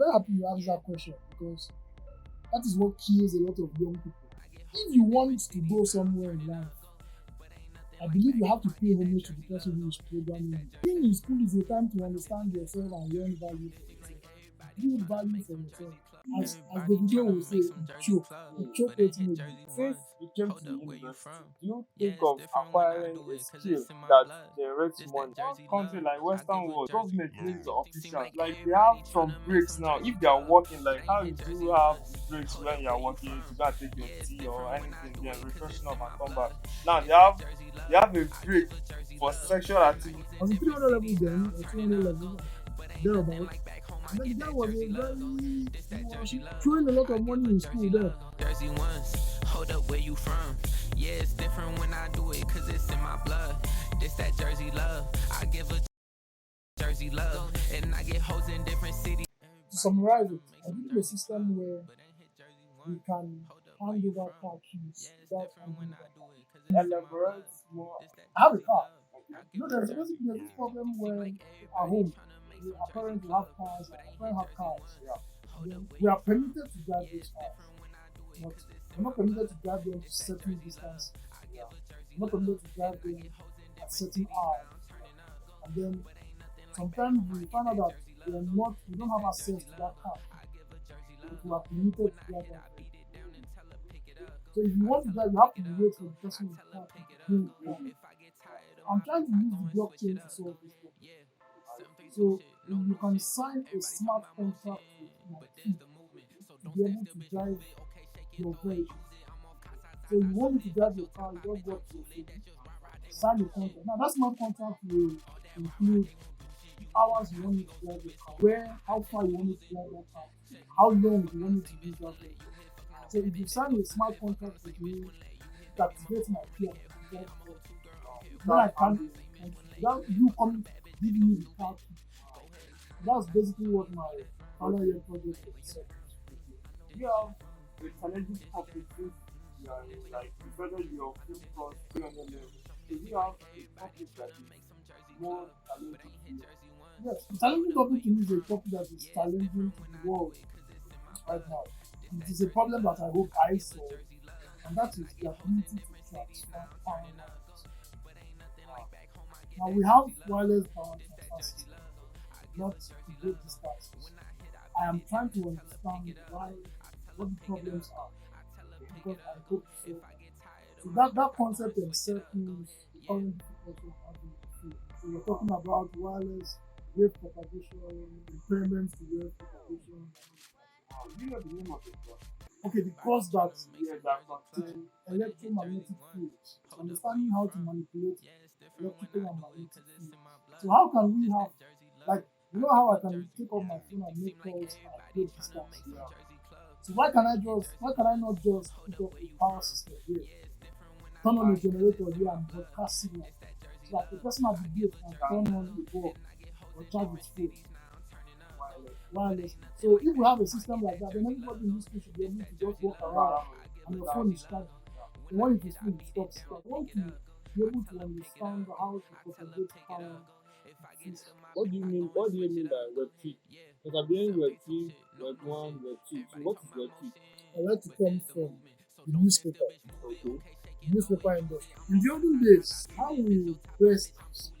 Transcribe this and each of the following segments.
very happy you asked that question because that is what kills a lot of young people. If you want to go somewhere in life, I believe you have to pay homage to the person who is programming you. Being in school is a time to understand yourself and learn value for yourself. Build value for yourself. As the video will say, you choke ultimately. Since you came to the university, do you think of acquiring a skill that generates money? One country like Western world, government needs officials. Like they have some breaks now. If they are working, like how you do have breaks when you are working to go and take your tea or anything, then refreshing up and come back. Now they have a break for sexual activity. I was in 300 level then, or 200 level, thereabout. And then the guy was he was throwing a lot of money in school there. Jersey ones, hold up where you from. Yeah, it's different when I do it, cause it's in my blood. This that Jersey love. I give a Jersey love. And I get hoes in different cities. To summarize it, I believe a system where we can hand over car keys without handing over car keys. Elaborate more. I have a car. You know, there's this problem where at home, our parents will have cars, our parents have cars. Yeah. Then we are permitted to drive those cars, but we're not permitted to drive them to certain distances. Yeah. We're not permitted to drive them at certain hours. And then sometimes we find out that we don't have access to that car, but we are permitted to drive that car. So if you want to drive, you have to wait for the person with the car to bring the car. I'm trying to use the blockchain to solve this problem. So you can sign a smart contract with my key to be able to drive your vehicle. So you want me to drive your car, you just go to your phone, sign the contract. Now that smart contract will include the hours you want me to drive your car, how far you want me to drive that car, how long you want me to use that vehicle. So if you sign a smart contract with me that activates my key and drive the car, then I can, without you coming giving me the car key. That's basically what my final year project is. You have a challenging topic since you are like whether your film plus 300 level. So you have a topic that is more challenging to you. Yes, the challenging topic to me is a topic that is challenging to the world right now. It is a problem that I hope I solve, and that is the ability to transfer power lines. Now we have wireless power transfer system, not to great distances. I am trying to understand what the problems are, because I hope to solve them. So that concept encircles the current difficulty of having the field. So we're talking about wireless wave propagation, impairments to wave propagation. Do you know the name of the course? Okay, the course that Yeah, that concerns electromagnetic fields, understanding how to manipulate electrical and magnetic fields. So how can we have, like, you know how I can take off my phone and make calls at great distance? yeah. So why can I not just pick up a power system here, turn on a generator here and broadcast signal, so that the person at the gate can turn on the bulb or charge his phone wireless. So if we have a system like that, then everybody in this country should be able to just walk around and your phone is charged. And when it is full, it stops. So I want to be able to understand how to propagate power. What do you mean? What do you mean by Web 3? Because I'm hearing Web 3, Web 1, Web 2. So what is Web 3? I like to come from the newspaper, Okay. the newspaper industry. In the olden days, how we best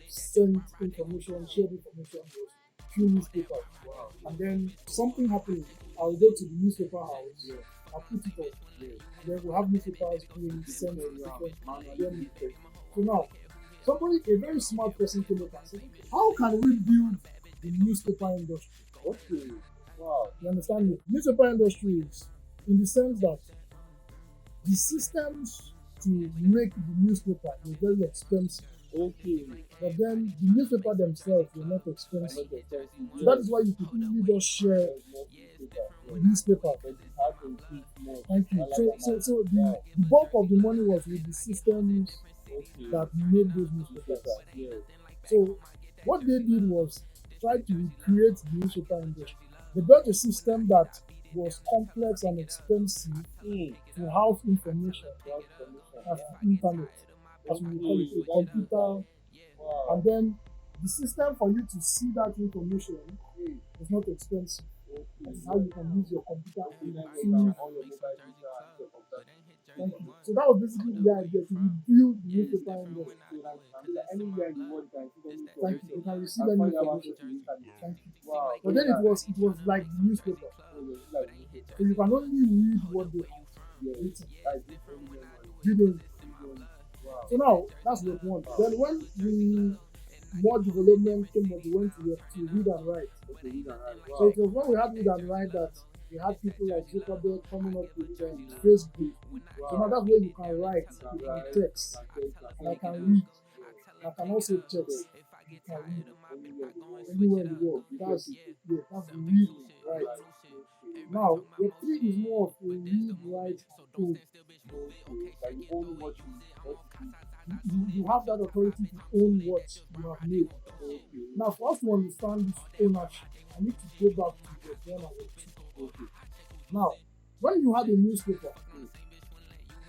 send information, share information was through newspapers. Wow. And then something happened. I'll go to the newspaper house, Yeah. I'll put it up, Yeah. and then we'll have newspapers being sent to different Manually. So now, a very smart person came up and said, how can we build the newspaper industry? Okay. Wow. You understand me? Newspaper industry is in the sense that the systems to make the newspaper were very expensive. Okay. But then the newspaper themselves were not expensive. So that is why you could easily just share the newspaper. But you have to increase more. Thank you. I like that. So the bulk of the money was with the systems Okay. that made those newspapers. Yeah. So what they did was try to recreate the newspaper industry. They built a system that was complex and expensive to house information, as the internet, as we call it, a computer. Wow. And then the system for you to see that information is not expensive. That is how you can use your computer to Internet retrieve. on your mobile data and your computer. Thank you. So that was basically the idea to review the newspaper industry. So that you can be like anywhere in the world you can see any Thank you. information. You can receive As any far as you have information. access to the internet. Thank you. Wow. But then it was like the newspaper. Oh, yeah, it's like newspaper. So you can only read what they have Yeah, written. like this only memory. You don't. Wow. So now that's what one. Then when the more development came up, we went to read and write. Okay, read and write. So Wow. it was when we had read and write that we had people like Zuckerberg coming up with Facebook. So now that's where you can write, you can text, and I can read. I can also text. You can read anywhere in the world. That's the read and write. Now Web3 is more of a read, write, code. Like you own what You have that authority to own what you have made. Now, for us to understand this ownership, I need to go back to the one and Web2. Now, when you had a newspaper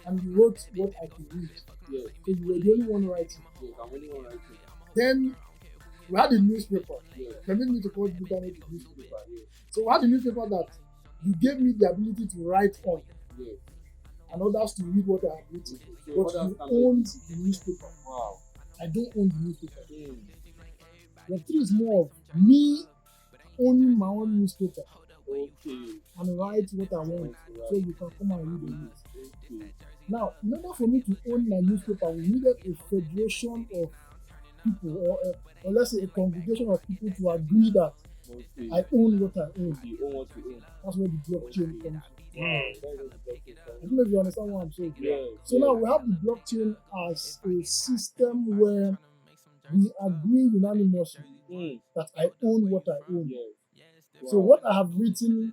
and you wrote what I could read, Yeah. so you were the only one writing. Yes, I'm only one writing. Then we had a newspaper. Yeah. Permit me to call the internet a newspaper. Yeah. So we had a newspaper that you gave me the ability to write on Yeah. and others to read what I have written. So But others you can owned the newspaper. Wow. I don't own the newspaper. Mm. Web3 is more of me owning my own newspaper Okay. and write what I want, so you can come and read it. Okay. Now, in order for me to own my newspaper, we needed a federation of people, or let's say a congregation of people to agree that Okay. I own what I own. You own what you own. That's where the blockchain comes from. Wow. That is the I don't know if you understand what I'm saying. Yeah. So now we have the blockchain as a system where we agree unanimously that I own what I own. Yes. So what I have written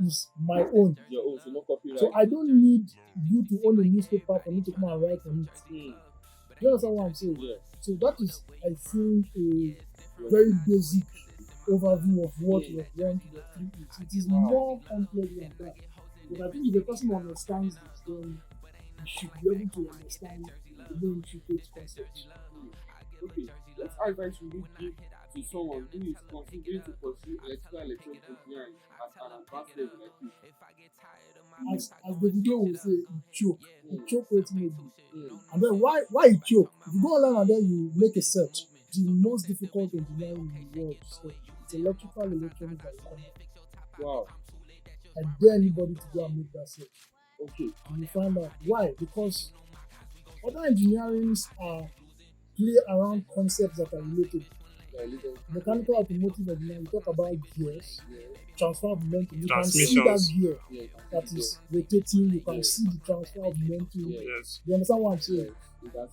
is my own. Your own, so no copyright. So I don't need you to own a newspaper for me to come and write on it. You understand what I'm saying? Yeah. So that is, I think, a very basic overview of what Web1 to Web3 is. It is more complex than that. But I think if a person understands this, then he should be able to understand the way intricate concepts. Okay. What advice would you give to someone who is considering to pursue electrical electronic engineering at an advanced level like you? As the video will say, he choke. He choke waiting with you. And then why he choke? If you go online and then you make a search, the most difficult engineering in the world. So it's electrical electronics that come up. Wow. I dare anybody to go and make that search. Okay. And you find out why. Because other engineerings are play around concepts that are related. Mechanical automotive engineering, you talk about gears, transfer of momentum. You can see that gear that is rotating, you can see the transfer of momentum. Yes. You understand what I'm saying?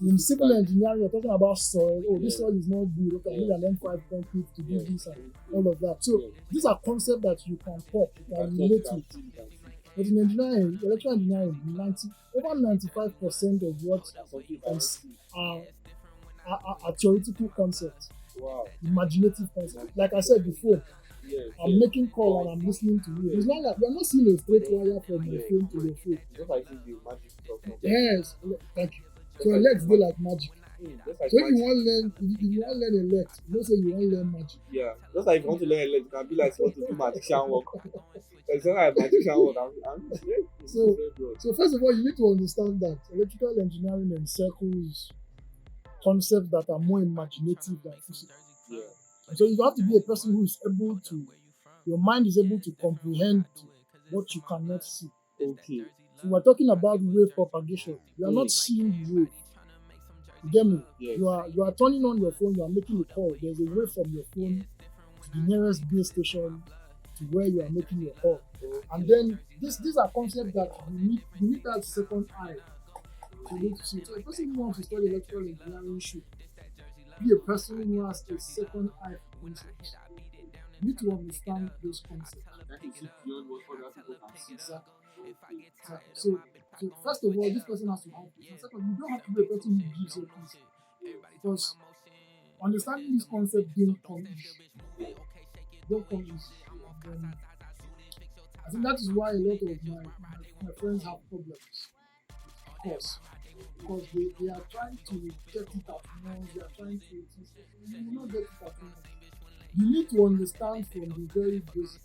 In civil engineering, you're talking about soil. Oh, this soil is not good. Okay, I need an M5 concrete to do this and all of that. So these are concepts that you can pop, you can relate to. But in engineering, electrical engineering, over 95% of what are theoretical concepts. Wow. Imaginative concepts. Like I said before, I'm making call and I'm listening to you. It's not like you're not seeing a straight wire from your phone to your phone. Just like the magic stuff. Yes, thank you. So let's go like magic. So if you want to learn a let, you don't say you want to learn magic. Yeah, just like if you want to learn a let, you can be like you want to do magician work. It's not like magician work. So first of all, you need to understand that electrical engineering encircles concepts that are more imaginative than physical. Yeah. And so you have to be a person who is able to, your mind is able to comprehend what you cannot see. Okay. So we're talking about wave propagation. You are not seeing the wave. You get me? Yes. You are turning on your phone, you are making a call. There's a wave from your phone to the nearest base station to where you are making your call. Okay. And then these are concepts that you need that second eye to need to see. So a person who wants to study electrical engineering should be a person who has a second eye for concepts. You need to understand those concepts. That is beyond what other people can see. Exactly. So first of all, this person has to have this. And second, you don't have to be a person who gives you peace. Because understanding this concept don't come easy. Don't come easy. And I think that is why a lot of my friends have problems. Of course. Because they are trying to get it at once, they are trying to you will not get it at once. You need to understand from the very basic.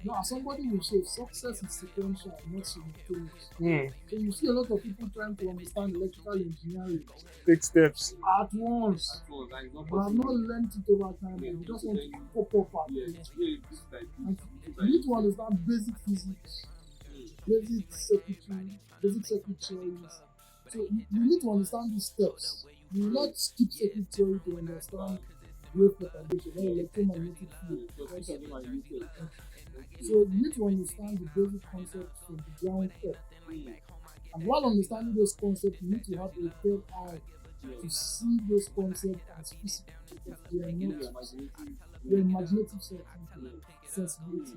Now, as somebody will say, success is sequential, not simultaneous. Hmm. So you see a lot of people trying to understand electrical engineering Take steps. at once. So that is not But I've not possible. learned it over time. Yeah, You just so want then to pop up at Yes, once. yeah, this is like And this is you need to like understand basic physics, basic circuitry, basic circuit theories. So you need to understand these steps. You will not skip circuit theory to understand wave propagation or electromagnetic field. because each of them are related. So you need to understand the basic concepts from the ground up. And while understanding those concepts, you need to have a third eye to see those concepts as physical because they are not they're imaginative sensibility.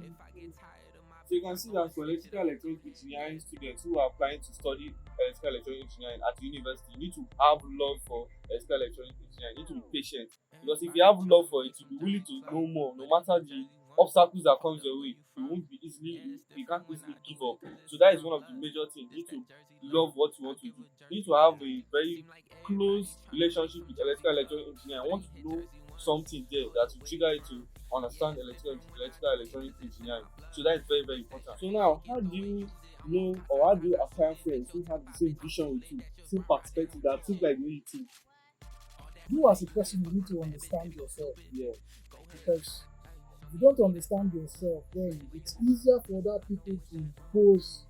So you can see that for electrical electronic engineering students who are applying to study electrical electronic engineering at the university, you need to have love for electrical electronic engineering. You need to be patient because if you have love for it, you'll be willing to know more, no matter the obstacles that comes your way. You can't easily give up. So that is one of the major things. You need to love what you want to do. You need to have a very close relationship with electrical electronic engineering. I want to know something there that will trigger you to understand electrical electronic engineering. So that is very, very important. So now, how do you know or how do you acquire friends who have the same vision with you, same perspective that think like the way you think? You as a person, you need to understand yourself. Yeah. Because if you don't understand yourself, then it's easier for other people to impose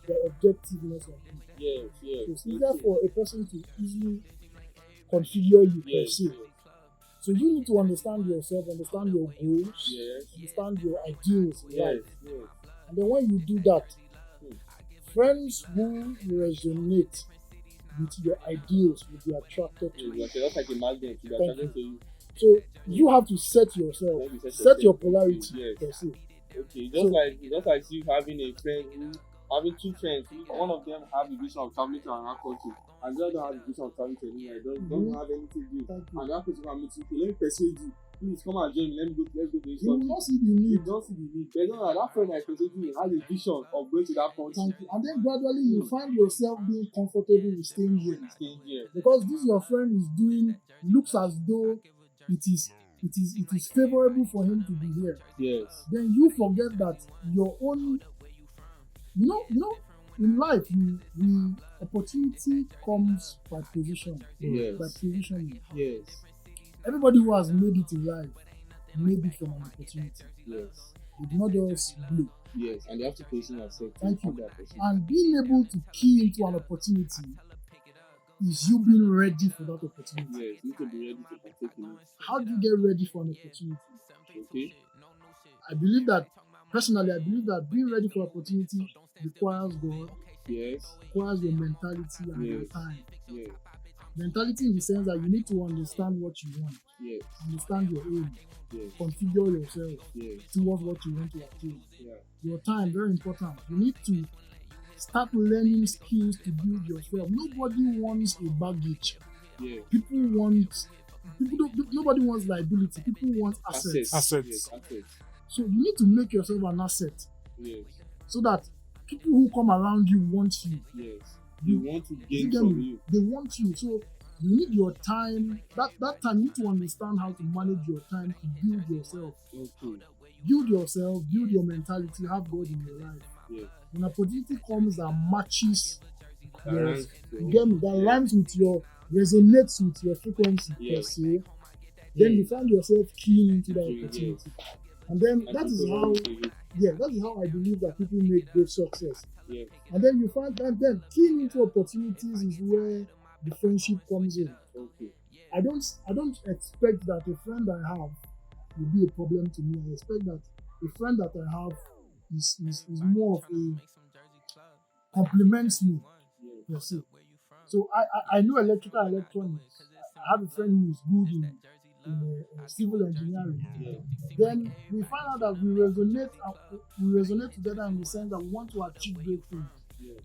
their objectiveness on you. Yes, yes. So it's easier for a person to easily configure you per Yes, se. yes. So you need to understand yourself, understand your goals, Yes. understand your ideals in Yes, life. yes. And then when you do that, friends who resonate with your ideals will be attracted to you. Yes, just like a magnet, you are Thank attracted to you. So you have to set yourself, Then you set your yourself. polarity Yes. per se. Okay, So- just like you having a friend who having two friends, one of them have the vision of traveling to another country, and the other have the vision of traveling to anywhere. Don't have anything to do. Thank you. And that person can meet you. Okay, let me persuade you. Please come and join me. Let's go to this You will country. not see the You need. don't see the need. But no, that friend I persuaded you has a vision of going to that country. Thank you. And then gradually you find yourself being comfortable with staying here. Staying here. Because this your friend is doing looks as though it is favorable for him to be here. Yes. Then you forget that your own you know in life the opportunity comes by position. Yes. By positioning. Yes. Everybody who has made it in life made it from an opportunity. Yes. They do not just blow. Yes. And you have to position yourself. Thank you. That opportunity. And being able to key into an opportunity is you being ready for that opportunity. Yes. You need to be ready to partake in it. How do you get ready for an opportunity? Okay. I believe that being ready for opportunity requires God, Yes. requires your mentality and your Yes. time. Yes. Mentality in the sense that you need to understand what you want, Yes. understand your aim, Yes. configure yourself Yes. towards what you want to achieve. Yeah. Your time, very important. You need to start learning skills to build yourself. Nobody wants a baggage. Yeah. Nobody wants liability. People want assets. Assets. Yes. Assets. So you need to make yourself an asset Yes. so that people who come around you want you. Yes. You want to gain Get from me? you. They want you. So you need your time. That time you need to understand how to manage your time to build yourself. Okay. Build yourself, build your mentality, have God in your life. Yes. When opportunity comes that matches That your, rhymes with you your- get me, that rhymes with your resonates with your frequency per Yes. se, then you find yourself keying into that Yes. opportunity. And then And that is people how want to you. that is how I believe that people make great success. Yes. And then you find that then keying into opportunities is where the friendship comes in. Okay. I don't expect that a friend I have will be a problem to me. I expect that a friend that I have is more of a complements me. Yes. You see. So I know electrical electronics. I have a friend who is good in civil engineering. Yes. Then we find out that we resonate together in the sense that we want to achieve great things. Yes.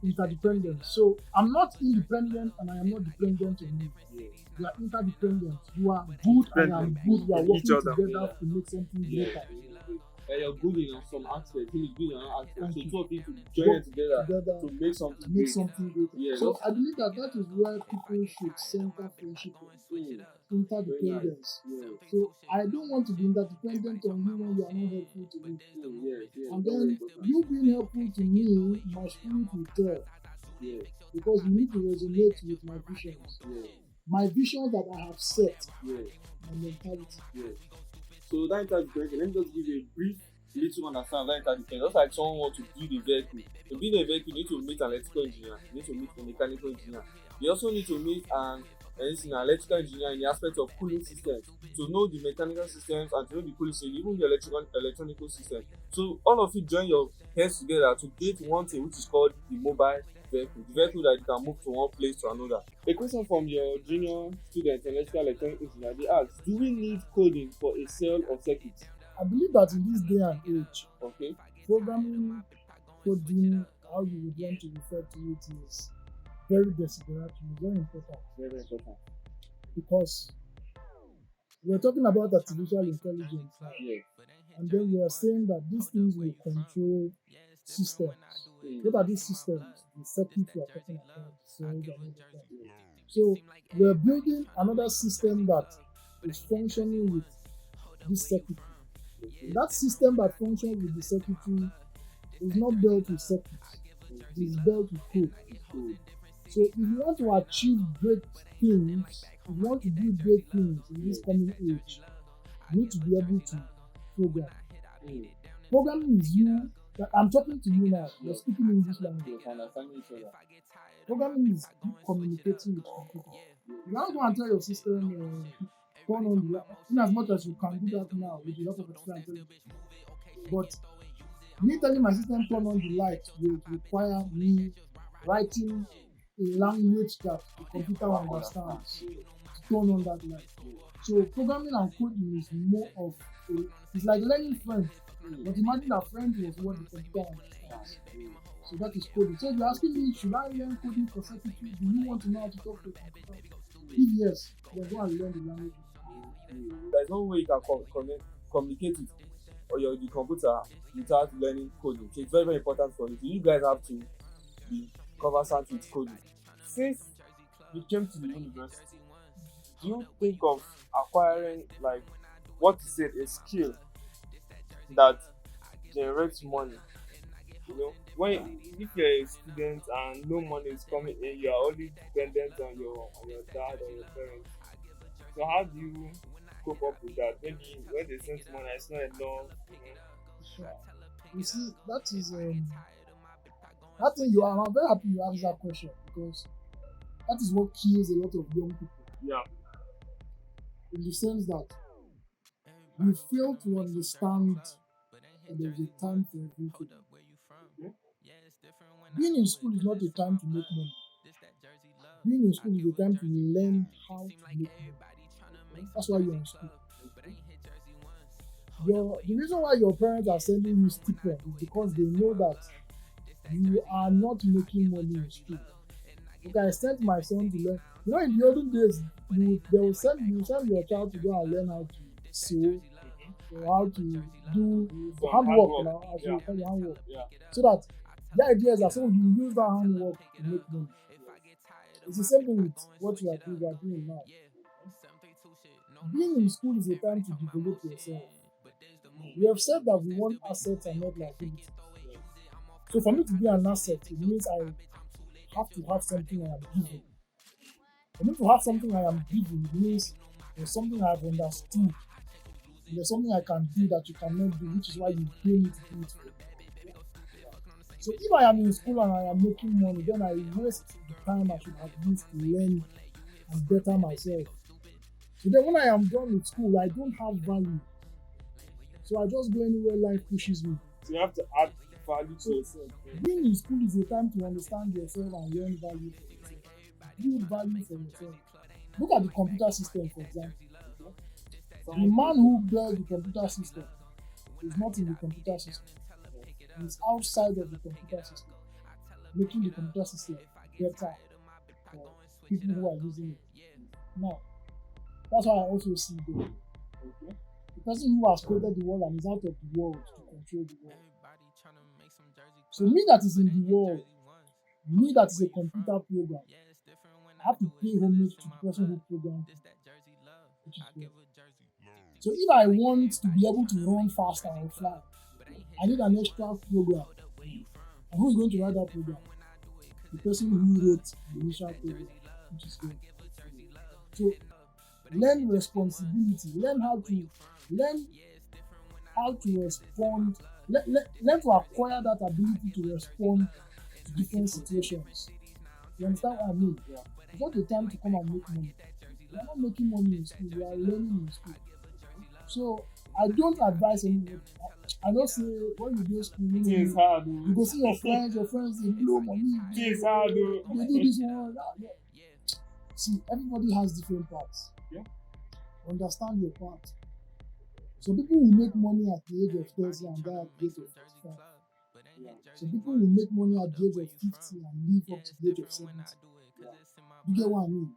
Interdependence. So I'm not independent and I am not dependent on you. Yes. We are interdependent. You are good, I am good. We are Each working other. together to make something Yes. greater. You're good in some aspect, he is good in another aspect. Thank So you. two of you to join together Together to make something to make great. something greater. Yeah, So that's- I believe that is where people should center friendship on. Very nice. interdependence. Yeah. So I don't want to be interdependent on you when you are not helpful to me. Yes, yes. And Very then important. you being helpful to me, my spirit will tell Yeah. because you need to resonate with my visions. Yeah. My visions that I have set, Yeah. my mentality. Yeah. So that interdependence, let me just give you a brief little understanding of that interdependence. Just like someone wants to build a vehicle. To build a vehicle, you need to meet an electrical engineer, you need to meet a mechanical engineer. You also need to meet an electrical engineer in the aspect of cooling systems, to know the mechanical systems and to know the cooling system, even the electronical system. So all of you join your heads together to create one thing which is called the mobile vehicle, the vehicle that you can move from one place to another. A question from your junior student in electrical electronic engineer, they ask, do we need coding for a cell or circuit? I believe that in this day and age, Okay. programming, coding, how you would want to refer to it is very desirable, very important. Very, very important. Because we're talking about artificial intelligence now, Yeah. and then we are saying that these things will control systems. What are these systems? The circuits we are talking about, cells and everything. So we're building another system that is functioning with this circuitry. That system that functions with the circuitry is not built with circuits, it is built with code. So if you want to achieve great things, if you want to do great things in this coming age, you need to be able to program. Programming is you. That I'm talking to you now. You're speaking English language. Understanding each other. Programming is you communicating with computer. You don't go and tell your system turn on the light. In as much as you can do that now with the help of artificial intelligence. But me telling my system turn on the light will require me writing a language that the computer understands to turn on that light. So programming and coding is more of it's like learning French. But imagine that French was what the computer understands. So that is coding. So if you're asking me, should I learn coding for secretary? Do you want to know how to talk to a computer? If yes, then go and learn the language. There's no way you can communicate with the computer without learning coding. So it's very, very important for you. So you guys have to be conversant with coding. Since you came to the university, do you think of acquiring, like, what is it, a skill that generates money? You know, when if you're a student and no money is coming in, you are only dependent on your dad or your parents. So how do you cope up with that? Maybe when they send money, it's not enough. Sure. You see, that is that thing you are. I'm very happy you asked that question because that is what kills a lot of young people. Yeah. In the sense that we fail to understand that there's a time for everything. Being in school is not a time to make money. Being in school is a time to learn how to make money. That's why you're in school. The reason why your parents are sending you stipend is because they know that you are not making money in school. Okay, I sent my son to learn. You know, in the olden days, they will send your child to go and learn how to sew, or how to do handwork now, as you call it handwork. Yeah. So that the idea is that so you use that handwork to make money. It's the same thing with what you are doing now. Being in school is a time to develop yourself. We have said that we want assets and not liabilities. So for me to be an asset, it means I have to have something I am giving. For me to have something I am giving, it means there's something I have understood. There's something I can do that you cannot do, which is why you pay me to do it for you. So if I am in school and I am making money, then I waste the time I should have used to learn and better myself. So then when I am done with school, I don't have value. So I just go anywhere life pushes me. So you have to add value to yourself. Being in school is a time to understand yourself and learn value for yourself. Build value for yourself. Look at the computer system, for example. The man who built the computer system is not in the computer system. He's outside of the computer system, making the computer system better for people who are using it. Now, that's why I also see the person who has created the world and is out of the world to control the world. So me that is in the world, me that is a computer program, I have to pay homage to the person who programmed it. which is good. So if I want to be able to run faster or fly, I need an extra program. And who is going to write that program? The person who wrote the initial program, which is good. So learn responsibility, learn how to respond, learn to acquire that ability to respond to different situations. You understand what I mean? Yeah. It's not the time to come and make money. We are not making money in school, we are learning in school. So I don't advise anybody. I don't say when you go to school, Things hard, you go see your friends they blow money, things hard, they do this one. See, everybody has different parts. Yeah. Understand your part. Some people will make money at the age of 30 and die at the age of 55. Yeah. Some people will make money at the age of 50 and live up to the age of 70. Yeah. You get what I mean?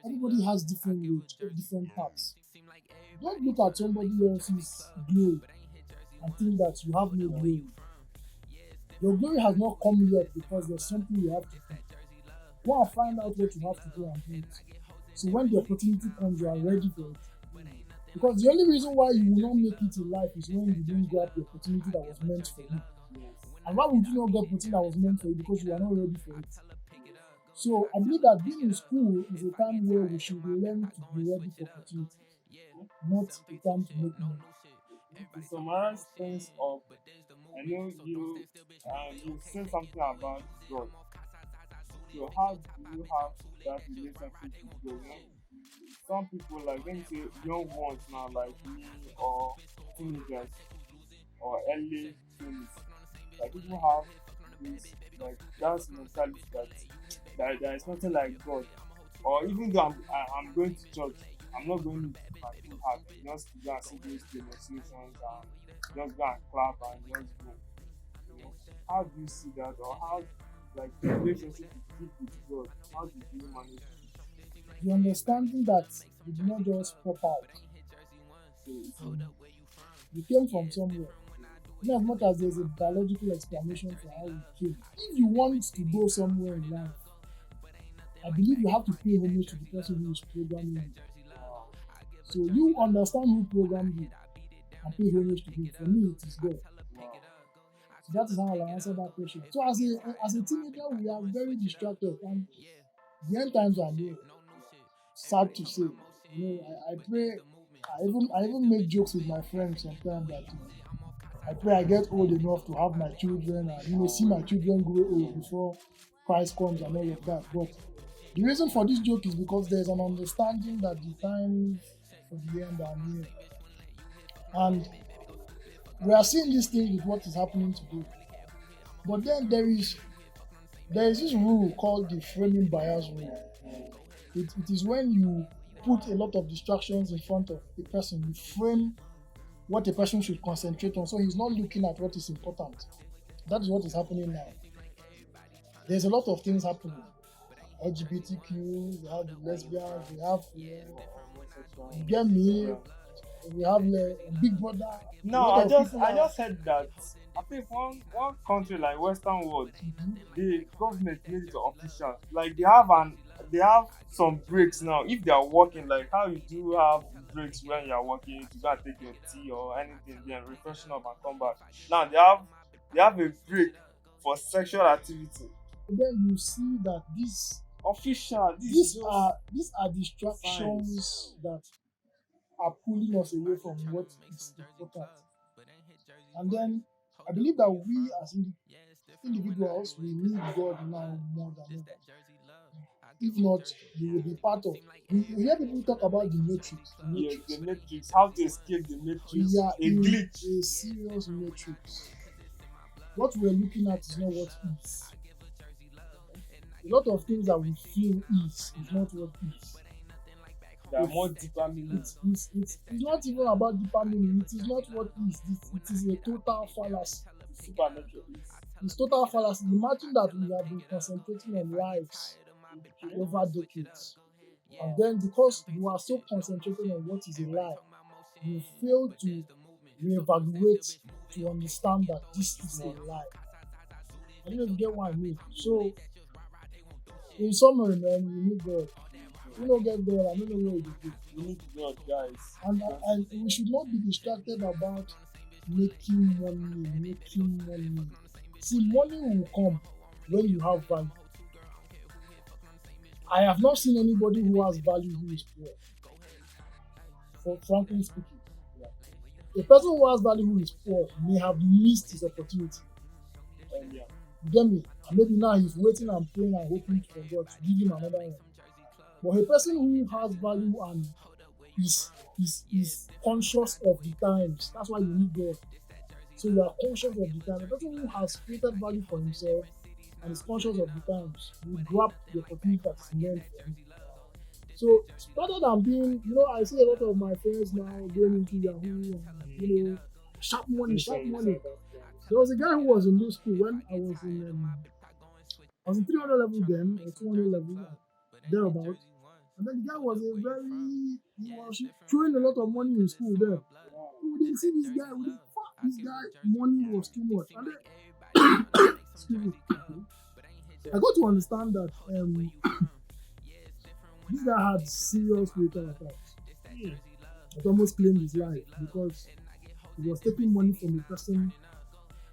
Everybody has different roads, different paths. Don't look at somebody else's glory and think that you have no glory. Your glory has not come yet because there's something you have to do. Go and find out what you have to do and do it. So when the opportunity comes, you are ready for it. Because the only reason why you will not make it in life is when you didn't grab the opportunity that was meant for you. And why would you not get the opportunity that was meant for you? Because you are not ready for it. So I believe that being in school is a time where we should learn to be ready for opportunities, not a time to make money. To summarize things up, I know you said something about God. So how do you have that relationship with God? Some people, like, let me say young ones now, like me, or teenagers or early 20s, like people have this, like, that's mentality that there is nothing like God. Or even though I'm going to church, I'm not going with my full heart. Just to go and see those demonstrations and just go and clap and just go. How do you see that, or how, like, the relationship you keep with God? How do you manage it? The understanding that you do not just pop out. You came from somewhere. In as much as there's a biological explanation for how you came, if you want to go somewhere in life, I believe you have to pay homage to the person who is programming you. So you understand who programmed you and pay homage to him. For me, it is God. So that is how I'll answer that question. So as a teenager, we are very distracted, and the end times are near. Sad to say, I pray. I even make jokes with my friends sometimes that I pray I get old enough to have my children and see my children grow old before Christ comes and all of that. But the reason for this joke is because there's an understanding that the times for the end are near, and we are seeing these things with what is happening today. But then there is this rule called the framing bias rule. It is when you put a lot of distractions in front of a person, you frame what a person should concentrate on, so he's not looking at what is important. That is what is happening now. There's a lot of things happening. LGBTQ, we have the lesbians, we have, you get me, we have Big Brother. No, I just said that. I think one country like Western world, the government made it official. Like they have some breaks now. If they are working, like how you do have breaks when you are working to go and take your tea or anything, then refreshing up and come back. Now they have a break for sexual activity. Then you see that these are distractions that are pulling us away from what is important. And then I believe that we as individuals, we need God now more than ever. If not, you will be part of. You hear people talk about the matrix. Yes, the matrix. How to escape the matrix? We are a glitch. A serious matrix. What we are looking at is not what is. A lot of things that we feel is not what is. There are more deeper meanings. It's not even about deeper meaning. It is not what is. It is a total fallacy. It's total fallacy. Imagine that we have been concentrating on lives over decades, and then because you are so concentrated on what is a lie, you fail to reevaluate to understand that this is a lie. I don't know if you get what I mean. So, in summary, man, you need God. We don't get there, I don't know where it is. We need to know, guys. And we should not be distracted about making money. See, money will come when you have value. I have not seen anybody who has value who is poor. For frankly speaking, a person who has value who is poor may have missed his opportunity. Yeah. You get me? And maybe now he's waiting and praying and hoping for God to give him another one. But a person who has value and is conscious of the times, that's why you need God. So you are conscious of the times. A person who has created value for himself and is conscious of the times will grab the opportunity that is meant for him. So rather than being, I see a lot of my friends now going into Yahoo and sharp money. There was a guy who was in this school when I was in 300 level then, or 200 level, thereabout. And then the guy was he was throwing a lot of money in school there. We didn't see this guy, this guy, money was too much. And then, excuse me, I got to understand that this guy had serious spiritual attacks. It almost claimed his life because he was taking money from a person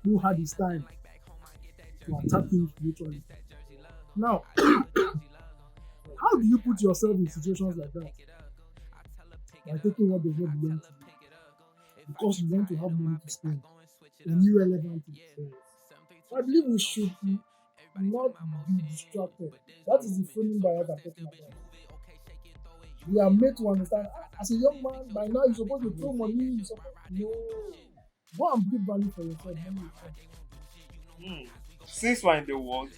who had his time to attack him spiritually. Now, how do you put yourself in situations like that? By taking what does not belong to you because you want to have money to spend in irrelevant things. I believe we should not be distracted. That is the framing bias I'm talking about. We are made to understand, as a young man, by now you're supposed to throw money. Go and build value for yourself. Since we're in the world,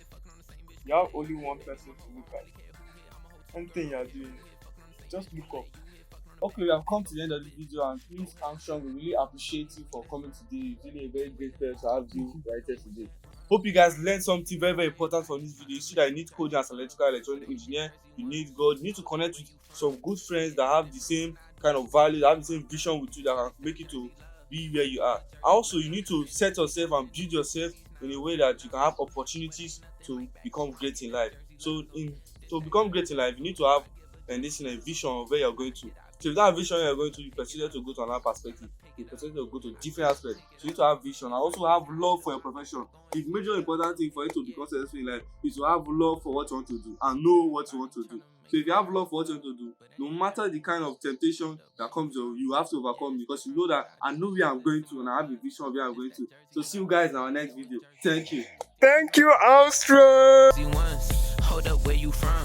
you have only one person to look at. Anything you're doing, just look up. Okay, we have come to the end of the video, and please, Armstrong, we really appreciate you for coming today. It's really a very great pleasure to have you right here today. Hope you guys learned something very, very important from this video. You see that you need coding as an electronic engineer, you need God, you need to connect with some good friends that have the same kind of value, that have the same vision with you, that can make you to be where you are. Also, you need to set yourself and build yourself in a way that you can have opportunities to become great in life. So to become great in life, you need to have a vision of where you're going to. So if that vision you're going to, you proceed to go to another perspective. You proceed to go to different aspects. So you need to have vision and also have love for your profession. The major important thing for you to become successful in life is to have love for what you want to do and know what you want to do. So if you have love for what you want to do, no matter the kind of temptation that comes you have to overcome, because you know that I know where I'm going to and I have a vision of where I'm going to. So see you guys in our next video. Thank you. Thank you, Armstrong. Hold up, where you from?